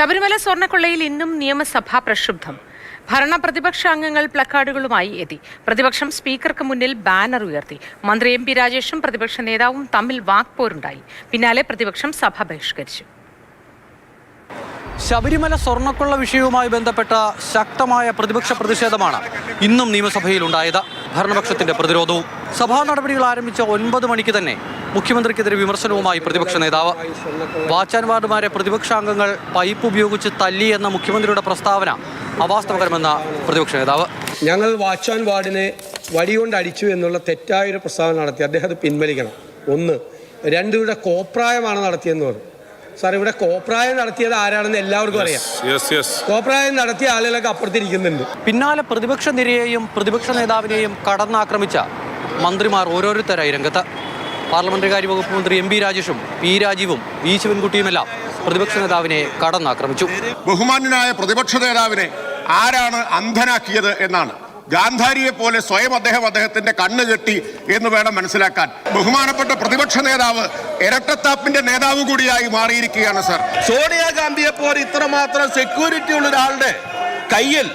ശബരിമല സ്വർണ്ണക്കൊള്ളയിൽ ഇന്നും നിയമസഭ പ്രക്ഷുബ്ധം. ഭരണ പ്രതിപക്ഷ അംഗങ്ങൾ പ്ലക്കാർഡുകളുമായി എത്തി. പ്രതിപക്ഷം സ്പീക്കർക്ക് മുന്നിൽ ബാനർ ഉയർത്തി. മന്ത്രി എം പി രാജേഷും പ്രതിപക്ഷ നേതാവും തമ്മിൽ വാക്പോരുണ്ടായി. പിന്നാലെ പ്രതിപക്ഷം സഭ ബഹിഷ്കരിച്ചു. ശബരിമല സ്വർണ്ണക്കൊള്ള വിഷയവുമായി ബന്ധപ്പെട്ട ശക്തമായ പ്രതിപക്ഷ പ്രതിഷേധമാണ് ഇന്നും നിയമസഭയിലുണ്ടായത്. ഭരണപക്ഷത്തിന്റെ പ്രതിരോധവും. സഭാ നടപടികൾ ആരംഭിച്ച 9 മണിക്ക് തന്നെ മുഖ്യമന്ത്രിക്കെതിരെ വിമർശനവുമായി പ്രതിപക്ഷ നേതാവ്. വാച്ചാൻ വാർഡുമാരെ പ്രതിപക്ഷാംഗങ്ങൾ പൈപ്പ് ഉപയോഗിച്ച് തല്ലി എന്ന മുഖ്യമന്ത്രിയുടെ പ്രസ്താവന അവാസ്തവകരമെന്ന പ്രതിപക്ഷ നേതാവ്. ഞങ്ങൾ വാച്ചാൻ വാർഡിനെ വടികൊണ്ട് അടിച്ചു എന്നുള്ള തെറ്റായൊരു പ്രസ്താവന നടത്തി. അദ്ദേഹം അത് പിൻവലിക്കണം. 1. 2, ഇവിടെ കോപ്രായമാണ് നടത്തിയെന്ന് പറഞ്ഞു. സാർ, ഇവിടെ കോപ്രായം നടത്തിയത് ആരാണെന്ന് എല്ലാവർക്കും അറിയാം. കോപ്രായം നടത്തിയ ആളുകളൊക്കെ അപ്പുറത്തിരിക്കുന്നുണ്ട്. പിന്നാലെ പ്രതിപക്ഷ നിരയെയും പ്രതിപക്ഷ നേതാവിനെയും കടന്നാക്രമിച്ച മന്ത്രിമാർ ഓരോരുത്തരായി രംഗത്ത്. പാർലമെന്ററി കാര്യ വകുപ്പ് മന്ത്രി എം പി രാജേഷും പി രാജീവും വി ശിവൻകുട്ടിയുമെല്ലാം പ്രതിപക്ഷ നേതാവിനെ കടന്നാക്രമിച്ചു. ബഹുമാന്യനായ പ്രതിപക്ഷ നേതാവിനെ ആരാണ് അന്ധനാക്കിയത് എന്നാണ്. ഗാന്ധാരിയെ പോലെ സ്വയം അദ്ദേഹത്തിന്റെ കണ്ണ് കെട്ടി എന്ന് വേണം മനസ്സിലാക്കാൻ. ബഹുമാനപ്പെട്ട പ്രതിപക്ഷ നേതാവ് ഇരട്ടത്താപ്പിന്റെ നേതാവ് കൂടിയായി മാറിയിരിക്കുകയാണ് സർ. സോണിയാഗാന്ധിയെ പോലെ ഇത്രമാത്രം സെക്യൂരിറ്റി ഉള്ള ഒരാളുടെ കയ്യിൽ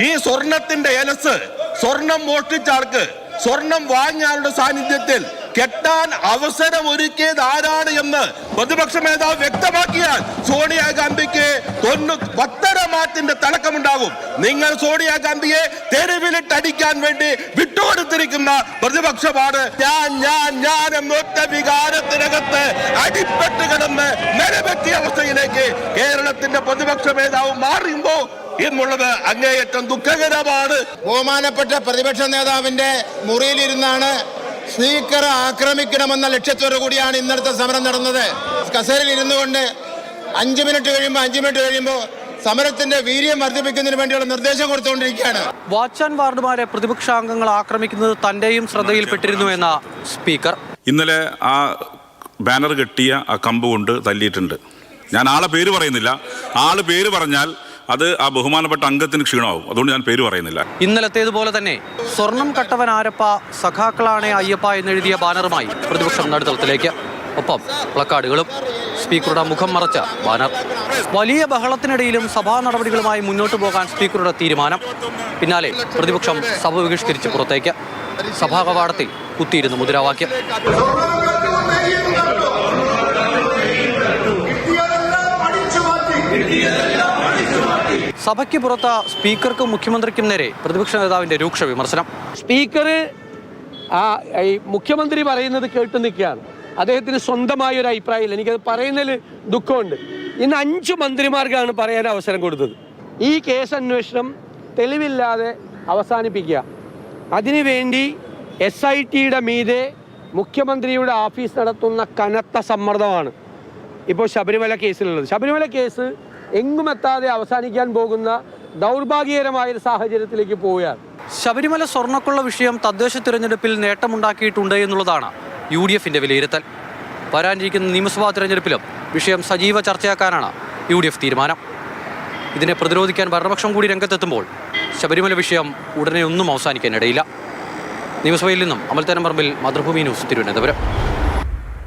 ഈ സ്വർണത്തിന്റെ എലസ്, സ്വർണം മോഷ്ടിച്ച ആൾക്ക് സ്വർണം വാങ്ങിയ ആളുടെ സാന്നിധ്യത്തിൽ കെട്ടാൻ അവസരം ഒരുക്കിയത് ആരാണ് എന്ന് പ്രതിപക്ഷ നേതാവ് വ്യക്തമാക്കിയാൽ സോണിയാഗാന്ധിക്ക് 10 മാറ്റിന്റെ തിളക്കമുണ്ടാകും. നിങ്ങൾ സോണിയാഗാന്ധിയെ തെരുവിലിട്ടടിക്കാൻ വേണ്ടി വിട്ടുകൊടുത്തിരിക്കുന്ന പ്രതിപക്ഷമാണ്. ഞാൻ എന്നൊറ്റ വികാരത്തിനകത്ത് അടിപ്പെട്ട് കിടന്ന് നിലവെറ്റിയ അവസ്ഥയിലേക്ക് കേരളത്തിന്റെ പ്രതിപക്ഷ നേതാവ് മാറുമ്പോ എന്നുള്ളത് അങ്ങേയറ്റം ദുഃഖകരമാണ്. ബഹുമാനപ്പെട്ട പ്രതിപക്ഷ നേതാവിന്റെ മുറിയിലിരുന്നാണ് സ്പീക്കറെ ആക്രമിക്കണമെന്ന ലക്ഷ്യത്തോടു കൂടിയാണ് ഇന്നലത്തെ സമരം നടന്നത്. കസേരയിൽ ഇരുന്നു കൊണ്ട് 5 മിനിറ്റ് കഴിയുമ്പോൾ സമരത്തിന്റെ വീര്യം വർദ്ധിപ്പിക്കുന്നതിന് വേണ്ടിയുള്ള നിർദ്ദേശം കൊടുത്തുകൊണ്ടിരിക്കുകയാണ്. വാച്ചാൻ വാർഡുമാരെ പ്രതിപക്ഷാംഗങ്ങൾ ആക്രമിക്കുന്നത് തന്റെയും ശ്രദ്ധയിൽപ്പെട്ടിരുന്നു എന്ന സ്പീക്കർ. ഇന്നലെ ആ ബാനർ കെട്ടിയ ആ കമ്പ് കൊണ്ട് തല്ലിയിട്ടുണ്ട്. ഞാൻ ആളെ പേര് പറയുന്നില്ല. ആള് പേര് പറഞ്ഞാൽ അത് ആ ബഹുമാനപ്പെട്ട അംഗത്തിന് ക്ഷീണമാവും. അതുകൊണ്ട് ഞാൻ പേര് പറയുന്നില്ല. ഇന്നലത്തേതുപോലെ തന്നെ സ്വർണം കട്ടവൻ ആരപ്പ, സഖാക്കളാണെ അയ്യപ്പ എന്നെഴുതിയ ബാനറുമായി പ്രതിപക്ഷം നടുത്തളത്തിലേക്ക്. ഒപ്പം പ്ലക്കാർഡുകളും. സ്പീക്കറുടെ മുഖം മറച്ച ബാനർ. വലിയ ബഹളത്തിനിടയിലും സഭാ നടപടികളുമായി മുന്നോട്ട് പോകാൻ സ്പീക്കറുടെ തീരുമാനം. പിന്നാലെ പ്രതിപക്ഷം സഭ ബഹിഷ്കരിച്ച് പുറത്തേക്ക്. സഭാ കവാടത്തിൽ കുത്തിയിരുന്ന മുദ്രാവാക്യം. സഭയ്ക്ക് പുറത്ത് സ്പീക്കർക്കും മുഖ്യമന്ത്രിക്കും നേരെ പ്രതിപക്ഷ നേതാവിന്റെ രൂക്ഷ വിമർശനം. സ്പീക്കർ മുഖ്യമന്ത്രി പറയുന്നത് കേട്ടു നിൽക്കുകയാണ്. അദ്ദേഹത്തിന് സ്വന്തമായ ഒരു അഭിപ്രായമില്ല. എനിക്കത് പറയുന്നതിൽ ദുഃഖമുണ്ട്. ഇന്ന് 5 മന്ത്രിമാർക്കാണ് പറയാൻ അവസരം കൊടുത്തത്. ഈ കേസ് അന്വേഷണം തെളിവില്ലാതെ അവസാനിപ്പിക്കുക. അതിനുവേണ്ടി SITയുടെ മീതെ മുഖ്യമന്ത്രിയുടെ ഓഫീസ് നടത്തുന്ന കനത്ത സമ്മർദ്ദമാണ് ഇപ്പോൾ ശബരിമല കേസിലുള്ളത്. ശബരിമല കേസ് എങ്ങും എത്താതെ അവസാനിക്കാൻ പോകുന്ന ദൗർഭാഗ്യകരമായ സാഹചര്യത്തിലേക്ക് പോവുകയാണ്. ശബരിമല സ്വർണ്ണക്കൊള്ള വിഷയം തദ്ദേശ തിരഞ്ഞെടുപ്പിൽ നേട്ടമുണ്ടാക്കിയിട്ടുണ്ട് എന്നുള്ളതാണ് UDFന്റെ വിലയിരുത്തൽ. വരാനിരിക്കുന്ന നിയമസഭാ തിരഞ്ഞെടുപ്പിലും വിഷയം സജീവ ചർച്ചയാക്കാനാണ് UDF തീരുമാനം. ഇതിനെ പ്രതിരോധിക്കാൻ ഭരണപക്ഷം കൂടി രംഗത്തെത്തുമ്പോൾ ശബരിമല വിഷയം ഉടനെ ഒന്നും അവസാനിക്കാനിടയില്ല. നിയമസഭയിൽ നിന്നും അമൽ തേനമ്പറമ്പിൽ, മാതൃഭൂമി ന്യൂസ്, തിരുവനന്തപുരം.